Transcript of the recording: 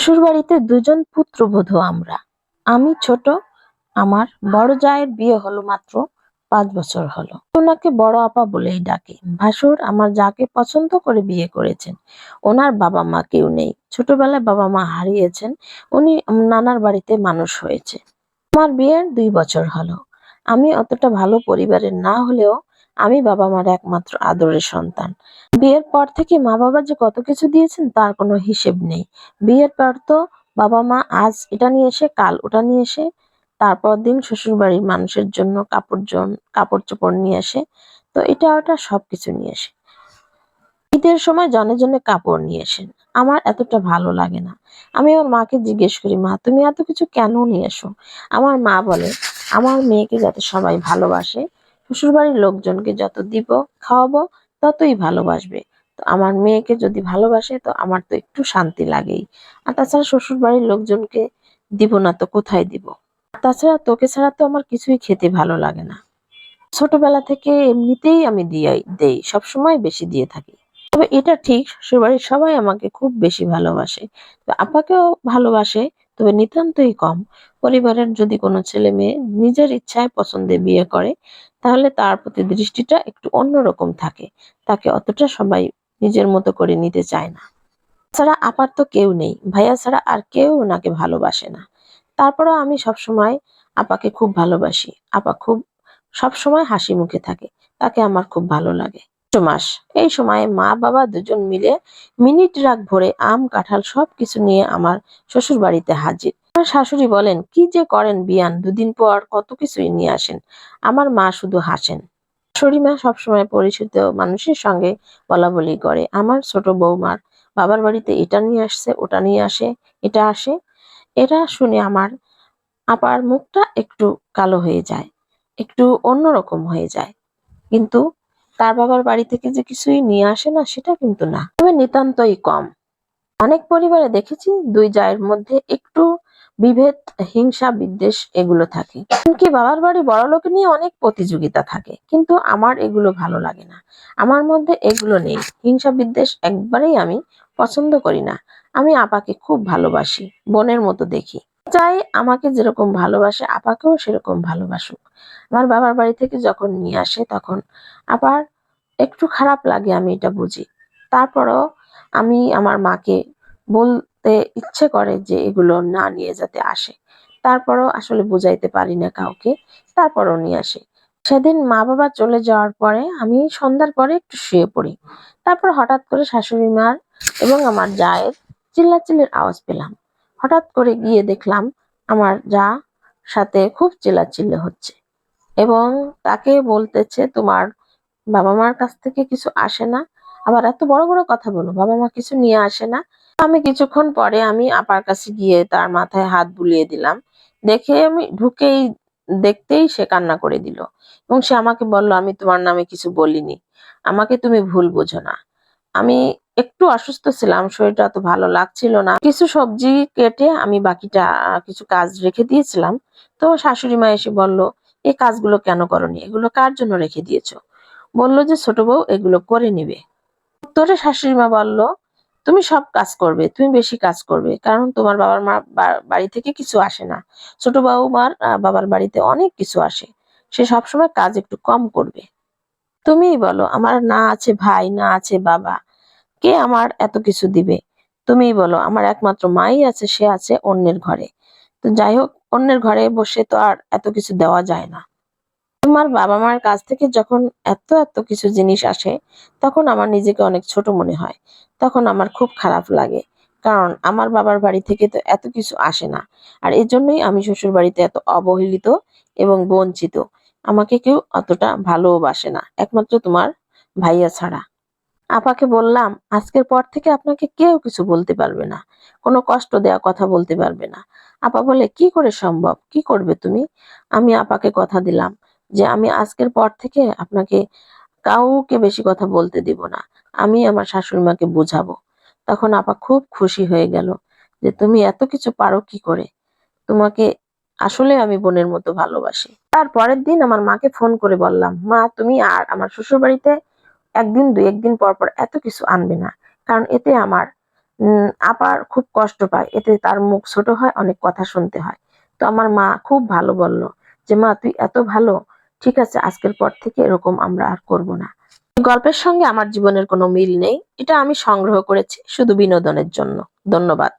শ্বশুরবাড়িতে দুজন পুত্রবধূ আমরা। আমি ছোট, আমার বড় জায়ের বিয়ে হলো মাত্র 5 বছর হলো। ওনাকে বড় আপা বলেই ডাকে। ভাসুর আমার যাকে পছন্দ করে বিয়ে করেছেন, ওনার বাবা মা কেউ নেই। ছোটবেলায় বাবা মা হারিয়েছেন, উনি নানার বাড়িতে মানুষ হয়েছে। আমার বিয়ের 2 বছর হলো। আমি অতটা ভালো পরিবারের না হলেও আমি বাবা মার একমাত্র আদরের সন্তান। বিয়ের পর থেকে মা বাবা যে কত কিছু দিয়েছেন তার কোনো হিসেব নেই। বিয়ের পর তো বাবা মা আজ এটা নিয়ে এসে কাল ওটা নিয়ে এসে, তারপর দিন শ্বশুর বাড়ির মানুষের জন্য কাপড় চোপড় নিয়ে আসে। তো এটা ওটা সবকিছু নিয়ে আসে। ঈদের সময় জনে জনে কাপড় নিয়ে আসেন। আমার এতটা ভালো লাগে না। আমি আমার মাকে জিজ্ঞেস করি, মা তুমি এত কিছু কেন নিয়ে এসো? আমার মা বলে, আমার মেয়েকে যাতে সবাই ভালোবাসে, শ্বশুরবাড়ির লোকজনকে যত দিব খাওয়াবো ততই ভালোবাসবে। তো আমার মেয়েকে যদি ভালোবাসে তো আমার তো একটু শান্তি লাগেই। আর তাছাড়া শ্বশুরবাড়ির লোকজনকে দিব না তো কোথায় দিব? তাছাড়া তোকে ছাড়া তো আমার কিছুই খেতে ভালো লাগে না। ছোটবেলা থেকে এমনিতেই আমি দেই, সবসময় বেশি দিয়ে থাকি। তবে এটা ঠিক, শ্বশুরবাড়ির সবাই আমাকে খুব বেশি ভালোবাসে। তো আপাকেও ভালোবাসে, তবে নিতান্তই কম। পরিবারের যদি কোনো ছেলে মেয়ে নিজের ইচ্ছায় পছন্দে বিয়ে করে, তাহলে তার প্রতি দৃষ্টিটা একটু অন্যরকম থাকে। তাকে অতটা সবাই নিজের মতো করে নিতে চায় না। ছাড়া আপার তো কেউ নেই, ভাইয়া ছাড়া আর কেউ ওনাকে ভালোবাসে না। তারপরেও আমি সবসময় আপাকে খুব ভালোবাসি। আপা খুব সবসময় হাসি মুখে থাকে, তাকে আমার খুব ভালো লাগে। মাস এই সময়ে মা বাবা দুজন মিলে মিনিট রাগ ভরে আম কাঁঠাল সবকিছু নিয়ে আমার শ্বশুর বাড়িতে হাজির। আমার শাশুড়ি বলেন, কি যে করেন বিয়ান, দুদিন পর কত কিছুই নিয়ে আসেন। আমার মা শুধু হাসেন। শাশুড়ি মা সবসময় পরিচিত মানুষের সঙ্গে বলা বলি করে। আমার ছোট বৌমার বাবার বাড়িতে এটা নিয়ে আসছে, ওটা নিয়ে আসে, এটা আসে। এটা শুনে আমার আপার মুখটা একটু কালো হয়ে যায়, একটু অন্যরকম হয়ে যায়। কিন্তু তার বাবার বাড়ি থেকে যে কিছুই নিয়ে আসে না সেটা কিন্তু না, তবে নিতান্তই কম। অনেক পরিবারে দেখেছি দুই জায়ের মধ্যে একটু বিভেদ, হিংসা বিদ্বেষ এগুলো থাকে। এমনকি বাবার বাড়ি বড়লোক নিয়ে অনেক প্রতিযোগিতা থাকে, কিন্তু আমার এগুলো ভালো লাগে না। আমার মধ্যে এগুলো নেই, হিংসা বিদ্বেষ একবারেই আমি পছন্দ করি না। আমি আপাকে খুব ভালোবাসি, বোনের মতো দেখি। চাই আমাকে যেরকম ভালোবাসে আপাকেও সেরকম ভালোবাসুক। আমার বাবার বাড়ি থেকে যখন নিয়ে আসে তখন আবার একটু খারাপ লাগে, আমি এটা বুঝি। তারপরও আমি আমার মাকে বলতে ইচ্ছে করে যে এগুলো না নিয়ে যাতে আসে। তারপরও আসলে বুঝাইতে পারি না কাউকে, তারপরও নিয়ে আসে। সেদিন মা বাবা চলে যাওয়ার পরে আমি সন্ধ্যার পরে একটু শুয়ে পড়ি। তারপর হঠাৎ করে শাশুড়ি মার এবং আমার জায়ের চিল্লাচিল্লির আওয়াজ পেলাম। হঠাৎ করে গিয়ে দেখলাম আমার যা সাথে খুব চিল্লাচিল্লি হচ্ছে এবং তাকে বলতেছে, তোমার বাবা মার কাছ থেকে কিছু আসে না? আবার এত বড় বড় কথা বলো, বাবা মা কিছু নিয়ে আসে না? আমি কিছুক্ষণ পরে আমি আপার কাছে গিয়ে তার মাথায় হাত বুলিয়ে দিলাম। দেখে আমি দেখতেই সে কান্না করে দিল এবং সে আমাকে বলল, আমি তোমার নামে কিছু বলিনি, আমাকে তুমি ভুল বোঝো না। আমি একটু অসুস্থ ছিলাম, শরীরটা অত ভালো লাগছিল না। কিছু সবজি কেটে আমি বাকিটা কিছু কাজ রেখে দিয়েছিলাম। তো শাশুড়ি মা এসে বলল, এই কাজগুলো কেন করনি, এগুলো কার জন্য রেখে দিয়েছো? বলল যে ছোট বউ এগুলো করে নিবে। উত্তরে শাশুড়ি মা বলল, তুমি সব কাজ করবে, তুমি বেশি কাজ করবে, কারণ তোমার বাবার মা বাড়ি থেকে কিছু আসে না। ছোট বউমার বাবার বাড়িতে অনেক কিছু আসে, সে সবসময় কাজ একটু কম করবে। তুমিই বলো, আমার না আছে ভাই, না আছে বাবা, কে আমার এত কিছু দিবে? তুমিই বলো, আমার একমাত্র মাই আছে, সে আছে অন্যের ঘরে। তো যাই হোক, অন্যের ঘরে বসে তো আর এত কিছু দেওয়া যায় না। তোমার বাবা মার কাছ থেকে যখন এত এত কিছু জিনিস আসে তখন আমার নিজেকে অনেক ছোট মনে হয়। তখন আমার খুব খারাপ লাগে, কারণ আমার বাবার বাড়ি থেকে তো এত কিছু আসে না। আর এই জন্যই আমি শ্বশুর বাড়িতে এত অবহেলিত এবং বঞ্চিত। আমাকে কেউ অতটা ভালোবাসে না, একমাত্র তোমার ভাইয়া ছাড়া। আপাকে বললাম, আজকের পর থেকে আপনাকে কেউ কিছু বলতে পারবে না, কোনো কষ্ট দেওয়া কথা বলতে পারবে না। আপা বলে, কি করে সম্ভব, কি করবে তুমি? আমি আপাকে কথা দিলাম যে আমি আজকের পর থেকে আপনাকে কাউকে বেশি কথা বলতে দিব না, আমি আমার শাশুড়ি মাকে বুঝাবো। তখন আপা খুব খুশি হয়ে গেল যে তুমি এত কিছু পারো কি করে, তোমাকে আসলে আমি বোনের মতো ভালোবাসি। তার পরের দিন আমার মাকে ফোন করে বললাম, মা তুমি আর আমার শ্বশুর বাড়িতে একদিন দুই একদিন পর পর এত কিছু আনবে না, কারণ এতে আমার আপার খুব কষ্ট পায়, এতে তার মুখ ছোট হয়, অনেক কথা শুনতে হয়। তো আমার মা খুব ভালো বলল যে, মা তুই এত ভালো, ঠিক আছে আজকের পর থেকে এরকম আমরা আর করব না। গল্পের সঙ্গে আমার জীবনের কোনো মিল নেই, এটা আমি সংগ্রহ করেছি শুধু বিনোদনের জন্য। ধন্যবাদ।